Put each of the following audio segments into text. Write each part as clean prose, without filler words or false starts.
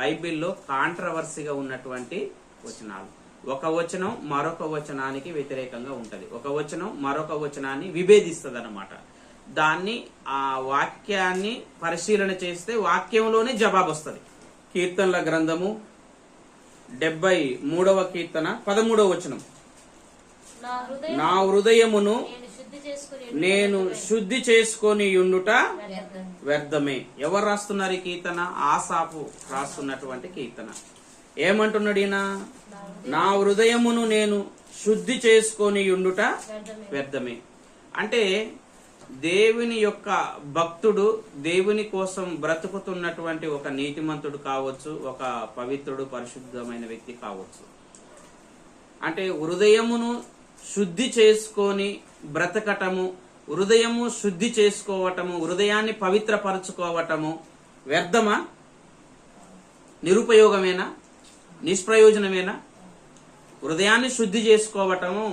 బైబిల్లో కాంట్రవర్సీగా ఉన్నటువంటి వచనాలు. ఒక వచనం మరొక వచనానికి వ్యతిరేకంగా ఉంటది, ఒక వచనం మరొక వచనాన్ని విభేదిస్తుంది అన్నమాట. దాన్ని ఆ వాక్యాన్ని పరిశీలన చేస్తే వాక్యంలోనే జవాబు వస్తుంది. కీర్తనల గ్రంథము 73వ కీర్తన 13వ వచనం, నా హృదయమును నేను శుద్ధి చేసుకొని యుండుట వ్యర్థమే. ఎవరు రాస్తున్నారు ఈ కీర్తన? ఆసాపు రాస్తున్నటువంటి కీర్తన. ఏమంటున్నాడు ఈయన? నా హృదయమును నేను శుద్ధి చేసుకొని యుండుట వ్యర్థమే. అంటే దేవుని యొక్క భక్తుడు, దేవుని కోసం బ్రతుకుతున్నటువంటి ఒక నీతిమంతుడు కావచ్చు, ఒక పవిత్రుడు పరిశుద్ధమైన వ్యక్తి కావచ్చు. అంటే హృదయమును శుద్ధి చేసుకొని బ్రతకటము, హృదయము శుద్ధి చేసుకోవటము, హృదయాన్ని పవిత్రపరచుకోవటము వ్యర్థమా? నిరుపయోగమేనా? నిష్ప్రయోజనమేనా? హృదయాన్ని శుద్ధి చేసుకోవటము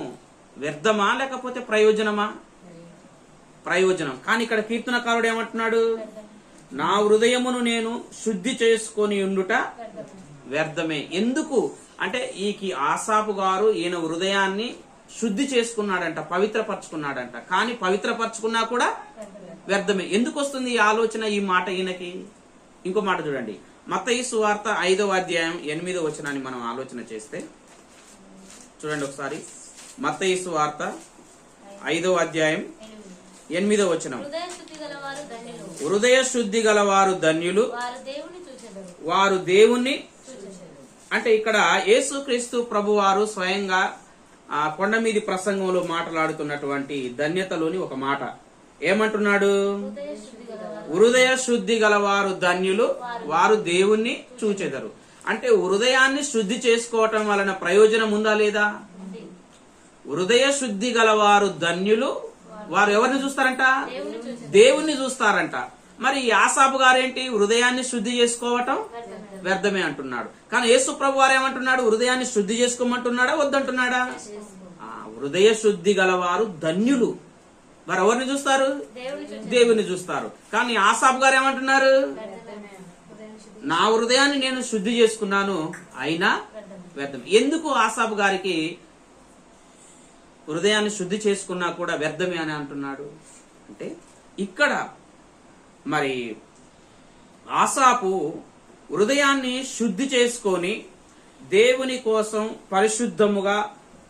వ్యర్థమా లేకపోతే ప్రయోజనమా? ప్రయోజనం. కానీ ఇక్కడ కీర్తనకారుడు ఏమంటున్నాడు? నా హృదయమును నేను శుద్ధి చేసుకొని ఉండుట వ్యర్థమే. ఎందుకు అంటే ఈ ఆసాపు గారు ఈయన హృదయాన్ని శుద్ధి చేసుకున్నాడంట, పవిత్రపరచుకున్నాడంట. కానీ పవిత్రపరచుకున్నా కూడా వ్యర్థమే. ఎందుకు వస్తుంది ఈ ఆలోచన, ఈ మాట ఈయనకి? ఇంకో మాట చూడండి, మత్తయి సువార్త 5వ అధ్యాయం 8వ వచనాన్ని మనం ఆలోచన చేస్తే చూడండి ఒకసారి. మత్తయి సువార్త 5వ అధ్యాయం 8వ వచనం, హృదయ శుద్ధి గలవారు ధన్యులు, వారు దేవుణ్ణి. అంటే ఇక్కడ యేసుక్రీస్తు ప్రభువారు స్వయంగా ఆ కొండ మీది ప్రసంగంలో మాట్లాడుతున్నటువంటి ధన్యతలోని ఒక మాట ఏమంటున్నాడు? హృదయ శుద్ధి గలవారు ధన్యులు, వారు దేవుణ్ణి చూచెదరు. అంటే హృదయాన్ని శుద్ధి చేసుకోవటం వలన ప్రయోజనం ఉందా లేదా? హృదయ శుద్ధి గలవారు ధన్యులు, వారు ఎవరిని చూస్తారంట? దేవుణ్ణి చూస్తారంట. మరి ఆసాపు గారేంటి? హృదయాన్ని శుద్ధి చేసుకోవటం వ్యర్థమే అంటున్నాడు. కానీ యేసు ప్రభు వారు ఏమంటున్నాడు? హృదయాన్ని శుద్ధి చేసుకోమంటున్నాడా వద్దంటున్నాడా? హృదయ శుద్ధి గలవారు ధన్యులు, వారు ఎవరిని చూస్తారు? దేవుని చూస్తారు. కానీ ఆసాపు గారు ఏమంటున్నారు? నా హృదయాన్ని నేను శుద్ధి చేసుకున్నాను అయినా వ్యర్థం. ఎందుకు ఆసాపు గారికి హృదయాన్ని శుద్ధి చేసుకున్నా కూడా వ్యర్థమే అని అంటున్నాడు అంటే, ఇక్కడ మరి ఆసాపు హృదయాన్ని శుద్ధి చేసుకొని దేవుని కోసం పరిశుద్ధముగా,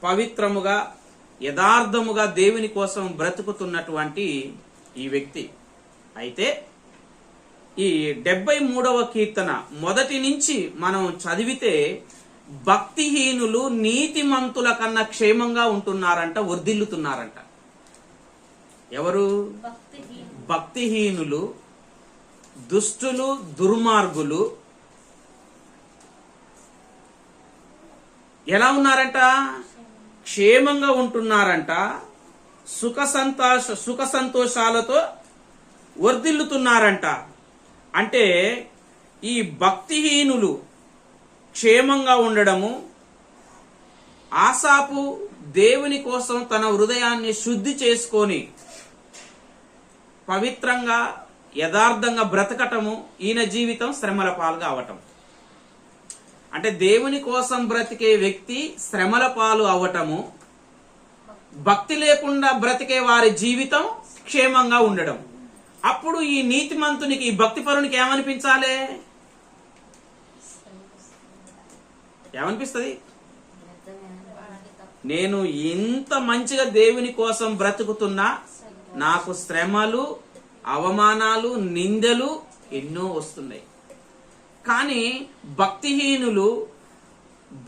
పవిత్రముగా, యథార్థముగా దేవుని కోసం బ్రతుకుతున్నటువంటి ఈ వ్యక్తి. అయితే ఈ 73వ కీర్తన మొదటి నుంచి మనం చదివితే భక్తిహీనులు నీతిమంతుల కన్నా క్షేమంగా ఉంటున్నారంట, వర్ధిల్లుతున్నారంట. ఎవరు? భక్తిహీనులు, దుష్టులు, దుర్మార్గులు ఎలా ఉన్నారంట? క్షేమంగా ఉంటున్నారంట, సుఖ సంతోషాలతో వర్ధిల్లుతున్నారంట. అంటే ఈ భక్తిహీనులు క్షేమంగా ఉండడము, ఆసాపు దేవుని కోసం తన హృదయాన్ని శుద్ధి చేసుకొని పవిత్రంగా, యథార్థంగా బ్రతకటము, ఈయన జీవితం శ్రమల పాలు కావటం. అంటే దేవుని కోసం బ్రతికే వ్యక్తి శ్రమల పాలు అవటము, భక్తి లేకుండా బ్రతికే వారి జీవితం క్షేమంగా ఉండడం. అప్పుడు ఈ నీతిమంతునికి, ఈ భక్తి పరునికి ఏమనిపించాలి? ఏమనిపిస్తుంది? నేను ఇంత మంచిగా దేవుని కోసం బ్రతుకుతున్నా నాకు శ్రమలు, అవమానాలు, నిందలు ఎన్నో వస్తున్నాయి. కానీ భక్తిహీనులు,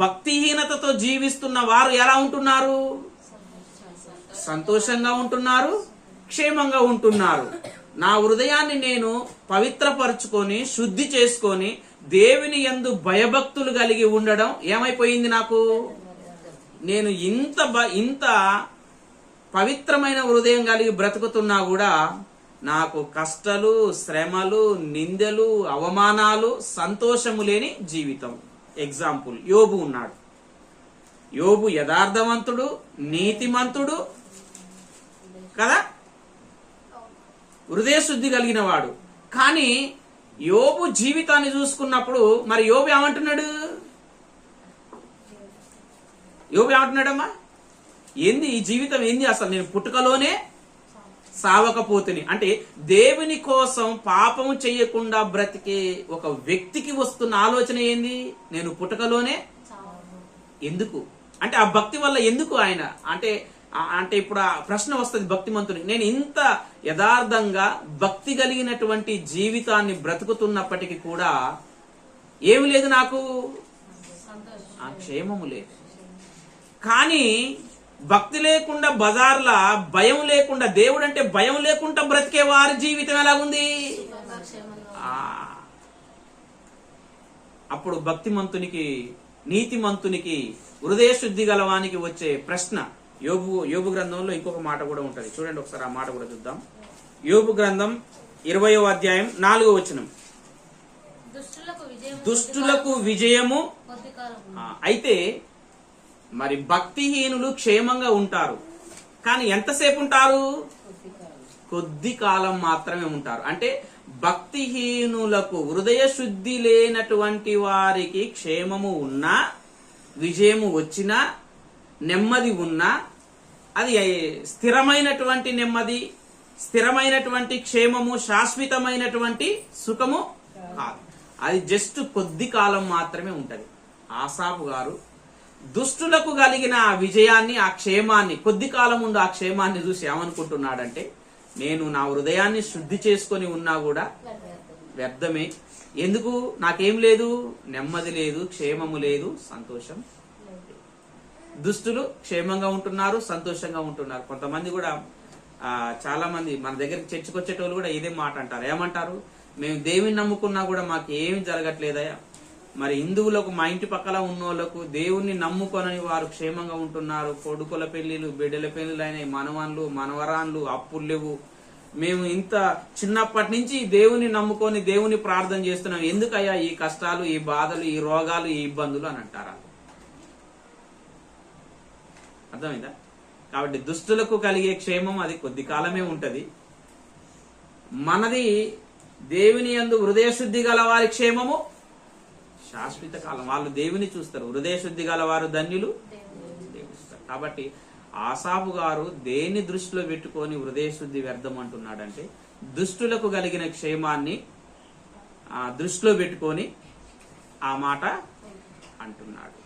భక్తిహీనతతో జీవిస్తున్న వారు ఎలా ఉంటున్నారు? సంతోషంగా ఉంటున్నారు, క్షేమంగా ఉంటున్నారు. నా హృదయాన్ని నేను పవిత్రపరచుకొని, శుద్ధి చేసుకొని దేవుని యందు భయభక్తులు కలిగి ఉండడం ఏమైపోయింది నాకు? నేను ఇంత పవిత్రమైన హృదయం కలిగి బ్రతుకుతున్నా కూడా నాకు కష్టాలు, శ్రమలు, నిందలు, అవమానాలు, సంతోషము లేని జీవితం. ఎగ్జాంపుల్, యోబు ఉన్నాడు. యోబు యథార్థవంతుడు, నీతిమంతుడు కదా, హృదయ శుద్ధి కలిగిన వాడు. కానీ యోబు జీవితాన్ని చూసుకున్నప్పుడు మరి యోబు ఏమంటున్నాడు? యోబు ఏమంటున్నాడమ్మా? ఏంది ఈ జీవితం, ఏంది అసలు, నేను పుట్టుకలోనే సావకపోతుని. అంటే దేవుని కోసం పాపం చెయ్యకుండా బ్రతికే ఒక వ్యక్తికి వస్తున్న ఆలోచన ఏంది? నేను పుట్టుకలోనే ఎందుకు అంటే ఆ భక్తి వల్ల ఎందుకు ఆయన అంటే ఇప్పుడు ఆ ప్రశ్న వస్తుంది భక్తిమంతునికి, నేను ఇంత యథార్థంగా భక్తి కలిగినటువంటి జీవితాన్ని బ్రతుకుతున్నప్పటికీ కూడా ఏమి లేదు, నాకు ఆ క్షేమము లేదు. కానీ భక్తి లేకుండా బజార్లా భయం లేకుండా, దేవుడు అంటే భయం లేకుండా బ్రతికే వారి జీవితం ఎలాగుంది? అప్పుడు భక్తిమంతునికి, నీతిమంతునికి, హృదయ శుద్ధి గలవానికి వచ్చే ప్రశ్న యోబు గ్రంథంలో ఇంకొక మాట కూడా ఉంటది. చూడండి ఒకసారి ఆ మాట కూడా చూద్దాం. యోబు గ్రంథం 20వ అధ్యాయం 4వ వచనం. దుష్టులకు విజయము. అయితే మరి భక్తిహీనులు క్షేమంగా ఉంటారు, కానీ ఎంతసేపు ఉంటారు? కొద్ది కాలం మాత్రమే ఉంటారు. అంటే భక్తిహీనులకు, హృదయ శుద్ధి లేనటువంటి వారికి క్షేమము ఉన్నా, విజయము వచ్చినా, నెమ్మది ఉన్నా అది స్థిరమైనటువంటి నెమ్మది, స్థిరమైనటువంటి క్షేమము, శాశ్వతమైనటువంటి సుఖము కాదు. అది జస్ట్ కొద్ది కాలం మాత్రమే ఉంటది. ఆసాపు గారు దుష్టులకు కలిగిన ఆ విజయాన్ని, ఆ క్షేమాన్ని, కొద్ది కాలం ముందు ఆ క్షేమాన్ని చూసి ఏమనుకుంటున్నాడంటే, నేను నా హృదయాన్ని శుద్ధి చేసుకొని ఉన్నా కూడా వ్యర్థమే. ఎందుకు? నాకేం లేదు, నెమ్మది లేదు, క్షేమము లేదు, సంతోషం. దుష్టులు క్షేమంగా ఉంటున్నారు, సంతోషంగా ఉంటున్నారు. కొంతమంది కూడా చాలా మంది మన దగ్గరికి చర్చకు వచ్చేటోళ్ళు కూడా ఇదే మాట అంటారు. ఏమంటారు? మేము దేవుని నమ్ముకున్నా కూడా మాకు ఏమి జరగట్లేదయా. మరి హిందువులకు, మా ఇంటి పక్కల ఉన్నోళ్లకు, దేవుణ్ణి నమ్ముకొని వారు క్షేమంగా ఉంటున్నారు. కొడుకుల పెళ్లిలు, బిడ్డల పెళ్లిలు అయినాయి, మనవన్లు, మనవరాన్లు, అప్పులు లేవు. మేము ఇంత చిన్నప్పటి నుంచి దేవుని నమ్ముకొని దేవుని ప్రార్థన చేస్తున్నాం, ఎందుకయ్యా ఈ కష్టాలు, ఈ బాధలు, ఈ రోగాలు, ఈ ఇబ్బందులు అని అంటారా? అర్థమైందా? కాబట్టి దుష్టులకు కలిగే క్షేమం అది కొద్ది కాలమే ఉంటది. మనది దేవుని యందు హృదయ శుద్ధి గల వారి క్షేమము శాశ్వత కాలం. వాళ్ళు దేవుని చూస్తారు. హృదయ శుద్ధి గల వారు ధన్యులు దేవుస్తారు. కాబట్టి ఆసాపు గారు దేన్ని దృష్టిలో పెట్టుకొని హృదయ శుద్ధి వ్యర్థం అంటున్నాడంటే, దుష్టులకు కలిగిన క్షేమాన్ని దృష్టిలో పెట్టుకొని ఆ మాట అంటున్నాడు.